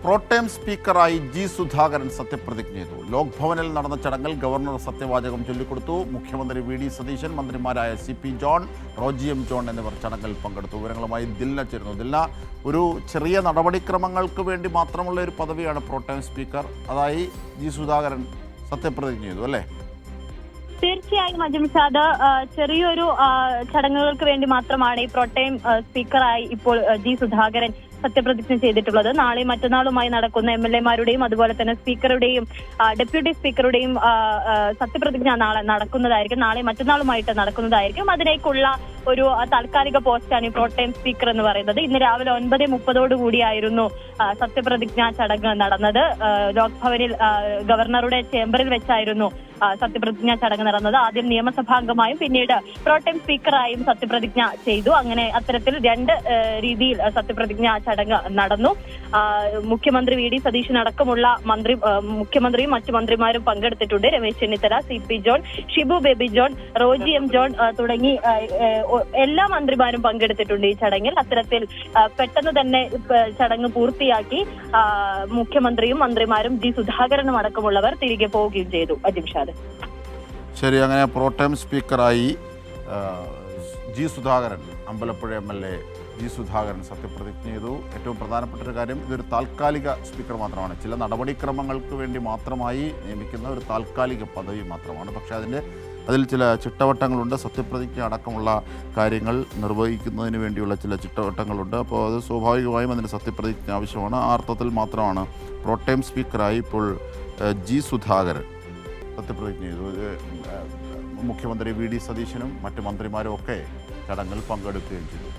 Pro tem സ്പീക്കറായി G Sudhakaran സത്യപ്രതിജ്ഞ ചെയ്തു. ലോക്ഭവനിൽ നടന്ന ചടങ്ങിൽ ഗവർണർ സത്യവാചകം ചൊല്ലിക്കൊടുത്തു. മുഖ്യമന്ത്രി വി.ഡി. സതീശൻ, മന്ത്രിമാരായ CP. John, Roji M. John എന്നിവർ ചടങ്ങിൽ പങ്കെടുത്തു. വിവരങ്ങളുമായി ദിൽന ചേരുന്നു. ദിൽന, ഒരു ചെറിയ നടപടിക്രമങ്ങൾക്ക് വേണ്ടി മാത്രമുള്ള ഒരു പദവിയാണ് പ്രോട്ടേം സ്പീക്കർ. അതായി ജി സുധാകരൻ സത്യപ്രതിജ്ഞ ചെയ്തു അല്ലേ? തീർച്ചയായും അജിംഷാദ്, ചെറിയൊരു ചടങ്ങുകൾക്ക് വേണ്ടി മാത്രമാണ് ഈ പ്രോട്ടേം സ്പീക്കറായി ഇപ്പോൾ ജി സുധാകരൻ സത്യപ്രതിജ്ഞ ചെയ്തിട്ടുള്ളത്. നാളെ മറ്റന്നാളുമായി നടക്കുന്ന MLA-മാരുടെയും അതുപോലെ തന്നെ സ്പീക്കറുടെയും ഡെപ്യൂട്ടി സ്പീക്കറുടെയും സത്യപ്രതിജ്ഞ നാളെ നടക്കുന്നതായിരിക്കും. നാളെ മറ്റന്നാളുമായിട്ട് നടക്കുന്നതായിരിക്കും. അതിലേക്കുള്ള ഒരു താൽക്കാലിക പോസ്റ്റാണ് ഈ പ്രോട്ടേം സ്പീക്കർ എന്ന് പറയുന്നത്. ഇന്ന് രാവിലെ 9:30 കൂടിയായിരുന്നു സത്യപ്രതിജ്ഞാ ചടങ്ങ് നടന്നത്. ലോക്ഭവനിൽ ഗവർണറുടെ ചേംബറിൽ വെച്ചായിരുന്നു സത്യപ്രതിജ്ഞാ ചടങ്ങ് നടന്നത്. ആദ്യം നിയമസഭാംഗമായും പിന്നീട് പ്രോട്ടേം സ്പീക്കറായും സത്യപ്രതിജ്ഞ ചെയ്തു. അങ്ങനെ അത്തരത്തിൽ രണ്ട് രീതിയിൽ സത്യപ്രതിജ്ഞാ ചടങ്ങ് നടന്നു. മുഖ്യമന്ത്രി വി.ഡി. സതീശൻ അടക്കമുള്ള മുഖ്യമന്ത്രിയും മറ്റു മന്ത്രിമാരും പങ്കെടുത്തിട്ടുണ്ട്. Ramesh Chennithala, CP. John, Shibu baby John, Roji M. John തുടങ്ങി എല്ലാ മന്ത്രിമാരും പങ്കെടുത്തിട്ടുണ്ട് ഈ ചടങ്ങിൽ. അത്തരത്തിൽ പെട്ടെന്ന് തന്നെ ചടങ്ങ് പൂർത്തിയാക്കി മുഖ്യമന്ത്രിയും മന്ത്രിമാരും ജി സുധാകരനും അടക്കമുള്ളവർ തിരികെ പോവുകയും ചെയ്തു. അജിംഷാദ്, ശരി. അങ്ങനെ പ്രോട്ടേം സ്പീക്കറായി G Sudhakaran, Ambalappuzha MLA G Sudhakaran സത്യപ്രതിജ്ഞ ചെയ്തു. ഏറ്റവും പ്രധാനപ്പെട്ട ഒരു കാര്യം, ഇതൊരു താൽക്കാലിക സ്പീക്കർ മാത്രമാണ്. ചില നടപടിക്രമങ്ങൾക്ക് വേണ്ടി മാത്രമായി നിയമിക്കുന്ന ഒരു താൽക്കാലിക പദവി മാത്രമാണ്. പക്ഷേ അതിൽ ചില ചിട്ടവട്ടങ്ങളുണ്ട്. സത്യപ്രതിജ്ഞ അടക്കമുള്ള കാര്യങ്ങൾ നിർവഹിക്കുന്നതിന് വേണ്ടിയുള്ള ചില ചിട്ടവട്ടങ്ങളുണ്ട്. അപ്പോൾ അത് സ്വാഭാവികമായും അതിന് സത്യപ്രതിജ്ഞ ആവശ്യമാണ്. ആ അർത്ഥത്തിൽ മാത്രമാണ് പ്രോട്ടേം സ്പീക്കറായി ഇപ്പോൾ ജി സുധാകരൻ സത്യപ്രതിജ്ഞ ചെയ്തു. മുഖ്യമന്ത്രി വി.ഡി. സതീശനും മറ്റ് മന്ത്രിമാരും ഒക്കെ ചടങ്ങിൽ പങ്കെടുക്കുകയും ചെയ്തു.